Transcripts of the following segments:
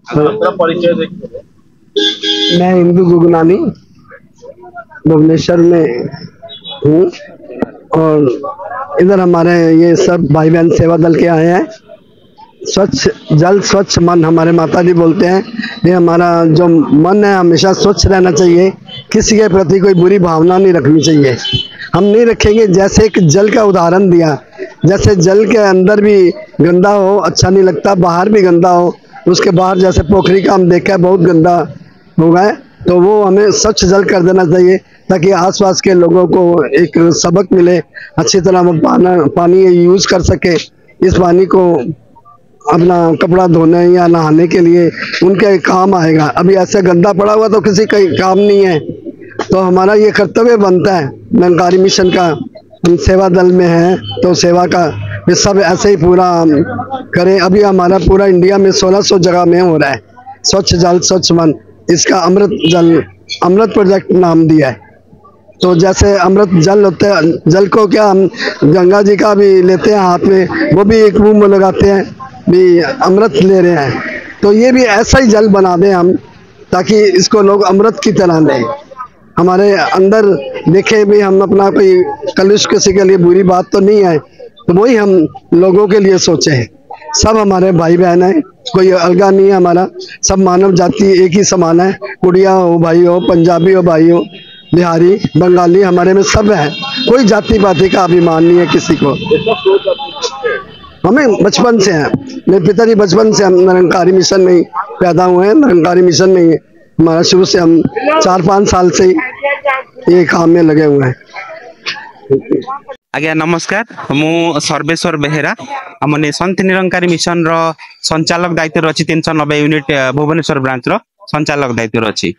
अपना परिचय देखिए। मैं हिंदू गुगनानी भुवनेश्वर में हूँ और इधर हमारे ये सब भाई बहन सेवा दल के आए हैं। स्वच्छ जल स्वच्छ मन हमारे माता जी बोलते हैं। ये हमारा जो मन है हमेशा स्वच्छ रहना चाहिए, किसी के प्रति कोई बुरी भावना नहीं रखनी चाहिए। हम नहीं रखेंगे, जैसे एक जल का उदाहरण दिया, जैसे जल के अंदर भी गंदा हो अच्छा नहीं लगता, बाहर भी गंदा हो, उसके बाहर जैसे पोखरी का हम देखा है बहुत गंदा हो गए, तो वो हमें स्वच्छ जल कर देना चाहिए ताकि आसपास के लोगों को एक सबक मिले, अच्छी तरह वो पानी यूज कर सके। इस पानी को अपना कपड़ा धोने या नहाने के लिए उनके काम आएगा। अभी ऐसे गंदा पड़ा हुआ तो किसी का काम नहीं है। तो हमारा ये कर्तव्य बनता है निरंकारी मिशन का, हम सेवा दल में हैं तो सेवा का ये सब ऐसे ही पूरा करें। अभी हमारा पूरा इंडिया में 1600 जगह में हो रहा है स्वच्छ जल स्वच्छ मन। इसका अमृत जल, अमृत प्रोजेक्ट नाम दिया है। तो जैसे अमृत जल होते हैं, जल को क्या हम गंगा जी का भी लेते हैं हाथ में, वो भी एक मुंह में लगाते हैं भी अमृत ले रहे हैं, तो ये भी ऐसा ही जल बना दें हम, ताकि इसको लोग अमृत की तरह लें। हमारे अंदर देखे भी हम अपना कोई कलुष किसी के लिए बुरी बात तो नहीं है, तो वही हम लोगों के लिए सोचे हैं। सब हमारे भाई बहन हैं, कोई अलगा नहीं है हमारा, सब मानव जाति एक ही समान है। उड़िया हो भाई हो, पंजाबी हो भाई हो, बिहारी बंगाली हमारे में सब है, कोई जाति पाति का अभिमान नहीं है किसी को। हमें बचपन से है, मेरे पिताजी बचपन से हम निरंकारी मिशन में ही पैदा हुए हैं, निरंकारी मिशन में ही हमारा शुरू से हम 4-5 साल से ये काम में लगे हुए हैं। आज्ञा नमस्कार, मु सर्वेश्वर बेहेरा आम शांति निरंकारी मिशन रो संचालक दायित्व अच्छी 390 यूनिट भुवनेश्वर ब्रांच रो संचालक दायित्व अच्छी।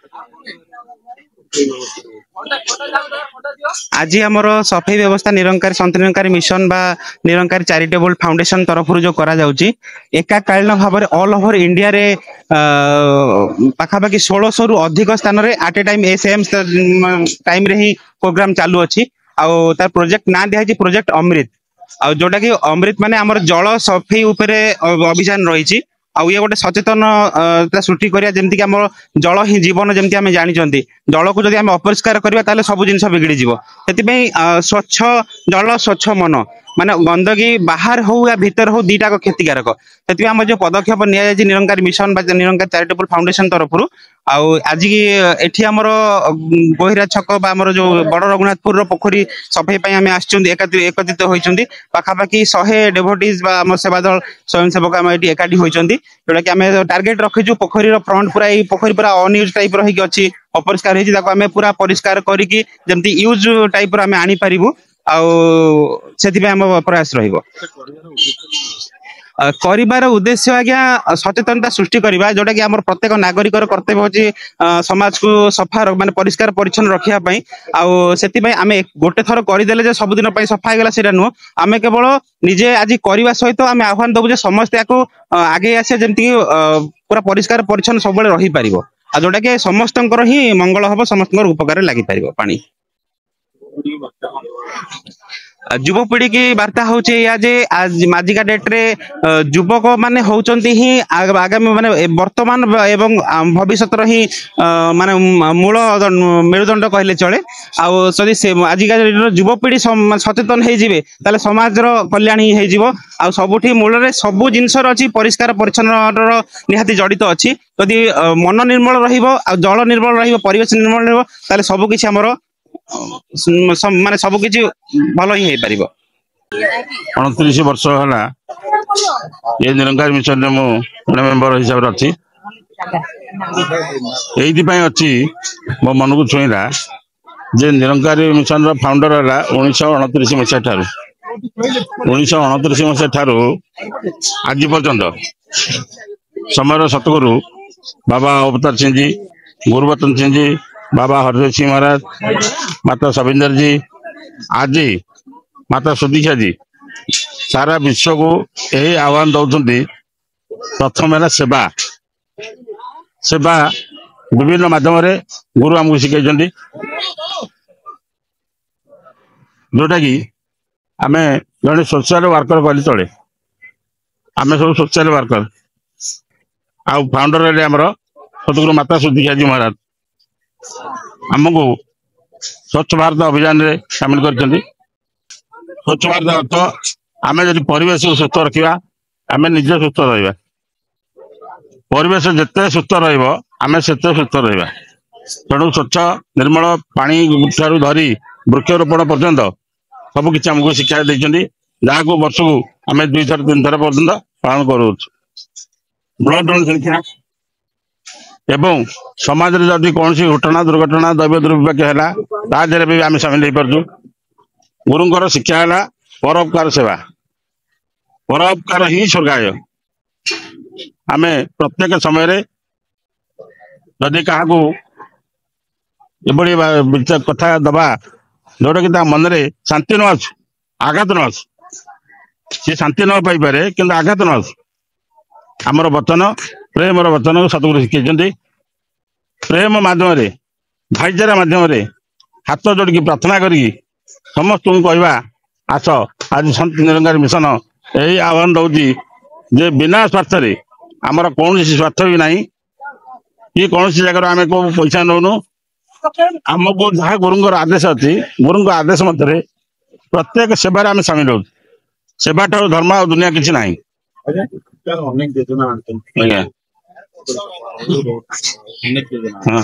आज आमर सफाई व्यवस्था निरंकारी शांति निरंकारी मिशन बा निरंकारी चैरिटेबल फाउंडेशन तरफ जो करा जाउची एकाकालीन भाव में ऑल ओवर इंडिया रे पाखापाखि 1600 रु अधिक स्थान रे at a time same time रे ही प्रोग्राम चालू अच्छी। आउ तार प्रोजेक्ट ना दिया प्रोजेक्ट अमृत, आ जोटा कि अमृत माने आमर जल सफाई उपरे अभियान रही। आउ ये गोटे सचेतन सृष्टि करिया जेमति कि हमर जल ही जीवन जेमति हम जानिचंती, जल को जदि हम अपरिष्कार करिया ताले सब जिंस बिगड़ी जीवो। सेति स्वच्छ जल स्वच्छ मन माने गंदगी बाहर हो या भीतर हो दीटा को क्षतिकारक। सेति हम जो पदक्षेप निया जाय निरंकारी मिशन बा निरंकारी चैरिटेबल फाउंडेशन तरफ आज एठी हमर गोहिरा छक बा हमर जो बड़ रघुनाथपुर पोखरी सफाई पई हम आछुंदी एकत्रित होइचंदी पाखापाखि 100 डेवोटीज बा हमर सेवा दल स्वयंसेवक हम एठी एकाठी होइचंदी, जोटा कि हम टार्गेट रखिजु पोखरी रो फ्रंट पूरा ई पोखरी पूरा अनयूज टाइप रही कि अछि अपरिष्कार हेछि ताको हम पूरा परिष्कार करिकि जेमति यूज टाइप रो हम आनी परिबु। आउ सेति पे हम प्रयास रहिबो। करिबार उद्देश्य आज्ञा सचेतनता सृष्टि करिबा, जोटा कि हमर प्रत्येक नागरिकर कर्तव्य होछि समाज को सफा माने परिष्कार परिच्छन्न रखिया पई। आउ सेति पई आमे गोटे थर करि देले जे सब दिन पई सफा हे गेला सेटा नु, आमे केवल निजे आज करिवा सहित आमे आह्वान दबु जे समस्त याको आगे आसे जेमति पूरा परिष्कार परिच्छन्न सब बेले रही परिबो, आ जोटा कि समस्तंकर ही मंगल हबो, समस्तंकर उपकार लागि परिबो। पानी युवपीढ़ी की वार्ता होचे या जे आज का डेट रे युवक माने होचंती ही आगामी माने वर्तमान एवं भविष्यत ही माने मूल मेरुदंड कहले चले। आउ जदि आज का युवपीढ़ी सचेतन हो जिवे ताले समाज रो कल्याण ही हो जिवो। आउ सबुठी मूल रे सबु जिंस रो अछि परिष्कार परिच्छन्न रो निहाती जड़ित अछि। जदि मन निर्मल रहिबो आ जल निर्मल रहिबो परिवेश निर्मल रहिबो ताले सबु किछि हमरो माने सब किछि भलो ही हे परिबो। 29 वर्ष है ये निरंकारी मिशन में मु मेंबर हिसाब से अच्छी अच्छी मो मन को छुईला जे निरंकारी मिशन फाउंडर है 1929 मसीहा ठारू 1929 मसीहा ठारू आज पर्यंत समय सतगुरु बाबा अवतार सिंह जी, गुरुबचन सिंह जी, बाबा हरदेव सिंह महाराज, माता सविंदर जी, आज माता सुदीक्षा जी सारा विश्व को यही आह्वान दौरान प्रथम है सेवा। सेवा विभिन्न माध्यम गुरु आमको शिखाई जोटा कि आम जड़े सोशल वर्कर कहले चले। आम सब सोशल वर्कर ଆଉ ଫାଉଣ୍ଡର ହେଲେ ଆମର ସତଗୁରୁ ମାତା ସୁଦୀକ୍ଷା जी महाराज ଆମକୁ ସ୍ୱଚ୍ଛ ଭାରତ ଅଭିଯାନରେ ସାମିଲ କରିଛନ୍ତି। ସ୍ୱଚ୍ଛ ଭାରତ ଅର୍ଥ ଆମେ ଯଦି ପରିବେଶକୁ ସୁସ୍ଥ ରଖିବା ଆମେ ନିଜେ ସୁସ୍ଥ ରହିବା। ପରିବେଶ ଯେତେ ସୁସ୍ଥ ରହିବ ଆମେ ସେତେ ସୁସ୍ଥ ରହିବା। ତେଣୁ ସ୍ୱଚ୍ଛ ନିର୍ମଳ ପାଣି ଠାରୁ ଧରି ବୃକ୍ଷରୋପଣ ପର୍ଯ୍ୟନ୍ତ ସବୁ କିଛି ଆମକୁ ଶିକ୍ଷା ଦେଇଛନ୍ତି, ଯାହାକୁ ବର୍ଷକୁ ଆମେ 2 ଥର 3 ଥର ପର୍ଯ୍ୟନ୍ତ ପାଳନ କରୁଛୁ। ବ୍ଲଡ ଡୋନେସନ କ୍ୟାମ୍ପ ଏବଂ ସମାଜରେ ଯଦି କୌଣସି ଘଟଣା ଦୁର୍ଘଟଣା ଦୈବ ଦୁର୍ବିପାକ ହେଲା ତା ଦେହରେ ବି ଆମେ ସାମିଲ ହେଇପାରୁଛୁ। ଗୁରୁଙ୍କର ଶିକ୍ଷା ହେଲା ପରୋପକାର ସେବା, ପରୋପକାର ହିଁ ସ୍ୱର୍ଗାୟ। ଆମେ ପ୍ରତ୍ୟେକ ସମୟରେ ଯଦି କାହାକୁ ଏଭଳି କଥା ଦବା ଯୋଉଟା କି ତା ମନରେ ଶାନ୍ତି ନ ଆସୁ, ଆଘାତ ନ ଆସୁ, ସେ ଶାନ୍ତି ନ ପାଇପାରେ କିନ୍ତୁ ଆଘାତ ନ ଆସୁ, ଆମର ବଚନ ପ୍ରେମର ବଚନକୁ ସତଗୁରୁ ଶିଖେଇଛନ୍ତି। ପ୍ରେମ ମାଧ୍ୟମରେ ଭାଇଚାରା ମାଧ୍ୟମରେ ହାତ ଯୋଡ଼ିକି ପ୍ରାର୍ଥନା କରିକି ସମସ୍ତଙ୍କୁ କହିବା ଆସ ଆଜି ସନ୍ଥ ନିରଙ୍କାରୀ ମିଶନ ଏହି ଆହ୍ୱାନ ଦଉଛି ଯେ ବିନା ସ୍ୱାର୍ଥରେ, ଆମର କୌଣସି ସ୍ୱାର୍ଥ ବି ନାହିଁ କି କୌଣସି ଜାଗାରୁ ଆମେ କୋଉ ପଇସା ନଉନୁ। ଆମକୁ ଯାହା ଗୁରୁଙ୍କର ଆଦେଶ ଅଛି, ଗୁରୁଙ୍କ ଆଦେଶ ମଧ୍ୟରେ ପ୍ରତ୍ୟେକ ସେବାରେ ଆମେ ସାମିଲ ହଉଛୁ। ସେବା ଠାରୁ ଧର୍ମ ଆଉ ଦୁନିଆ କିଛି ନାହିଁ। ଆଜ୍ଞା ହଁ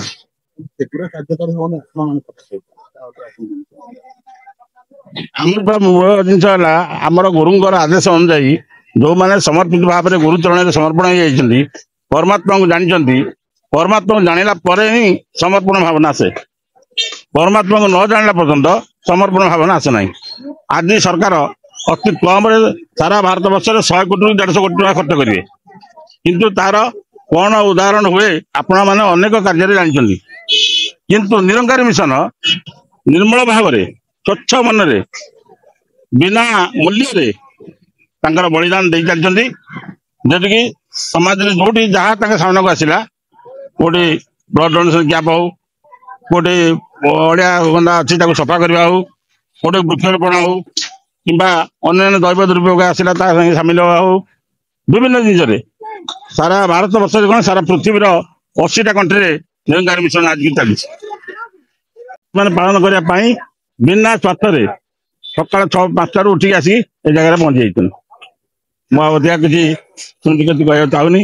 ଆମର ମୂଳ ଜିନିଷ ହେଲା ଆମର ଗୁରୁଙ୍କର ଆଦେଶ ଅନୁଯାୟୀ ଯୋଉମାନେ ସମର୍ପିତ ଭାବରେ ଗୁରୁ ଚରଣରେ ସମର୍ପଣ ହେଇଯାଇଛନ୍ତି, ପରମାତ୍ମାଙ୍କୁ ଜାଣିଛନ୍ତି, ପରମାତ୍ମାଙ୍କୁ ଜାଣିଲା ପରେ ହିଁ ସମର୍ପଣ ଭାବନା ଆସେ। ପରମାତ୍ମାଙ୍କୁ ନ ଜାଣିଲା ପର୍ଯ୍ୟନ୍ତ ସମର୍ପଣ ଭାବନା ଆସେ ନାହିଁ। ଆଜି ସରକାର ଅତି କମରେ ସାରା ଭାରତ ବର୍ଷରେ 100 କୋଟିରୁ 150 କୋଟି ଟଙ୍କା ଖର୍ଚ୍ଚ କରିବେ, କିନ୍ତୁ ତାର କଣ ଉଦାହରଣ ହୁଏ ଆପଣ ମାନେ ଅନେକ କାର୍ଯ୍ୟରେ ଜାଣିଛନ୍ତି। କିନ୍ତୁ ନିରଙ୍କାରୀ ମିଶନ ନିର୍ମଳ ଭାବରେ ସ୍ୱଚ୍ଛ ମନରେ ବିନା ମୂଲ୍ୟରେ ତାଙ୍କର ବଳିଦାନ ଦେଇ ଚାଲିଛନ୍ତି। ଯେତିକି ସମାଜରେ ଯୋଉଠି ଯାହା ତାଙ୍କ ସାମ୍ନାକୁ ଆସିଲା, କୋଉଠି ବ୍ଲଡ ଡୋନେସନ କ୍ୟାମ୍ପ ହଉ, କୋଉଠି ଅଳିଆ ଗନ୍ଦା ଅଛି ତାକୁ ସଫା କରିବା ହଉ, କୋଉଠି ବୃକ୍ଷରୋପଣ ହଉ, କିମ୍ବା ଅନ୍ୟାନ୍ୟ ଦୈବ ଦୁର୍ବିପାକ ଆସିଲା ତା ସାଙ୍ଗେ ସାମିଲ ହେବା ହଉ, ବିଭିନ୍ନ ଜିନିଷରେ ସାରା ଭାରତ ବର୍ଷରେ କଣ ସାରା ପୃଥିବୀର 80ଟା କଣ୍ଟ୍ରିରେ ନିରଙ୍କାରୀ ମିଶନ ଆଜିକି ଚାଲିଛି। ମାନେ ପାଳନ କରିବା ପାଇଁ ବିନା ସ୍ୱାର୍ଥରେ ସକାଳ 5ଟାରୁ ଉଠିକି ଆସିକି ଏ ଜାଗାରେ ପହଞ୍ଚି ଯାଇଛନ୍ତି। ମୁଁ ଆଉ ଅଧିକା କିଛି କିଛି କହିବାକୁ ଚାହୁଁନି।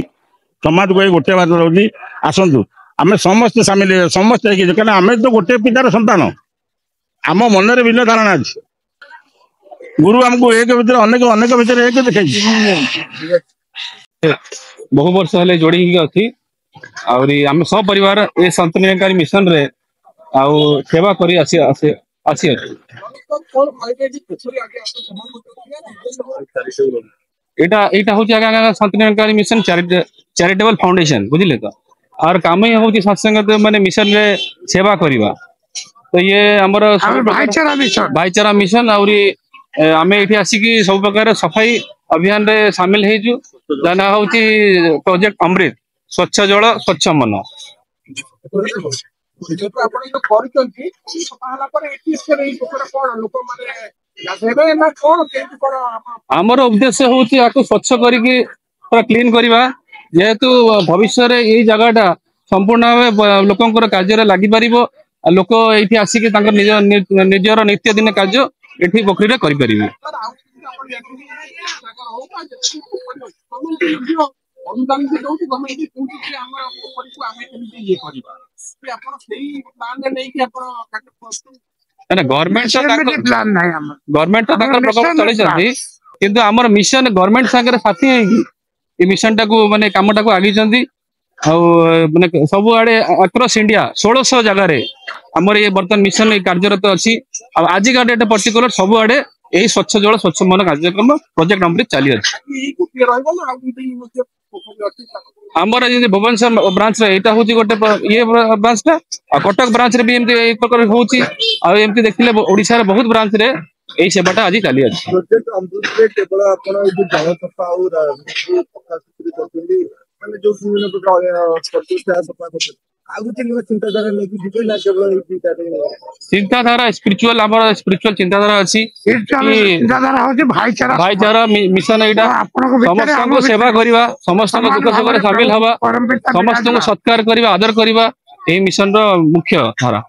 ସମାଜକୁ ଏଇ ଗୋଟେ ବାର୍ତ୍ତା ରହୁଛି, ଆସନ୍ତୁ ଆମେ ସମସ୍ତେ ସାମିଲ ହେବା, ସମସ୍ତେ ହେଇକି, କାରଣ ଆମେ ତ ଗୋଟେ ପିତାର ସନ୍ତାନ। ଆମ ମନରେ ଭିନ୍ନ ଧାରଣା ଅଛି। ଗୁରୁ ଆମକୁ ଏକ ଭିତରେ ଅନେକ ଅନେକ ଭିତରେ ଏକ ଦେଖାଇଛି। बहु वर्ष हेले जोड़ी अच्छी आउरी आम सब परिवार ए संत निरंकारी मिशन रे आउ सेवा करी आसी आसी आसी एटा एटा होची आगा Sant Nirankari mission charitable foundation बुझिले तो और काम ही होची सत्संग माने मिशन रे सेवा करिवा। तो ये हमर भाईचारा मिशन आउरी आमे एठी आसी की सब प्रकार सफाई अभियान रे शामिल हेजु। जाना होची प्रोजेक्ट अमृत स्वच्छ जल स्वच्छ मन। आमर उद्देश्य होची आको स्वच्छ करिकी पूरा क्लीन करिवा, जेहेतु भविष्य रे एई जगहटा संपूर्ण भाव लोकंकर कार्य लागि परिबो। लोक एठी आसी की तांकर निजर नित्य दिन कार्य एठी पोखरी रे करि परिबे। गवर्नमेंट तो प्रकल्प चली जाती, किंतु हमर मिशन गवर्नमेंट सागर साथी है कि ए मिशन टाको माने काम टाको आगी जंदी माने सब आड़े अक्रॉस इंडिया 1600 जगह रे हमर ये वर्तमान मिशन कार्यरत अछि। आज का डेट पर्टिकुलर सब आड़े यही स्वच्छ जल स्वच्छ मन कार्यक्रम प्रोजेक्ट अमृत चली अछि। हमर जे भुवनेश्वर ब्रांच रे एटा होची गोटे ये ब्रांच टा, कटक ब्रांच रे भी एमती एक प्रकार होची, आ एमती देखिले ओडिसा रे बहुत ब्रांच रे एई सेवाटा आज चली अछि। प्रोजेक्ट अमृत रे केवल आपण ए जे जल सफा और राजनीति पक्का सुत्री करथि माने जो सुविधा प्रकार सफा ଆଉ କିଛି ଚିନ୍ତାଧାରା ନେଇକି ଯିବେ ନା କେବଳ ଏଇ ଦୁଇଟାରେ? ଚିନ୍ତାଧାରା ସ୍ପିରିଚୁଆଲ ଆମର ସ୍ପିରିଚୁଆଲ ଚିନ୍ତାଧାରା ଅଛି ଚିନ୍ତାଧାରା ହଉଛି ଭାଇଚାରା ମିଶନ ଏଇଟା ସମସ୍ତଙ୍କୁ ସେବା କରିବା ସମସ୍ତଙ୍କ ଦୁଃଖ ସୁଖରେ ସାମିଲ ହବା ସମସ୍ତଙ୍କୁ ସତ୍କାର କରିବା ଆଦର କରିବା ଏହି ମିଶନ ର ମୁଖ୍ୟ ଧାରା।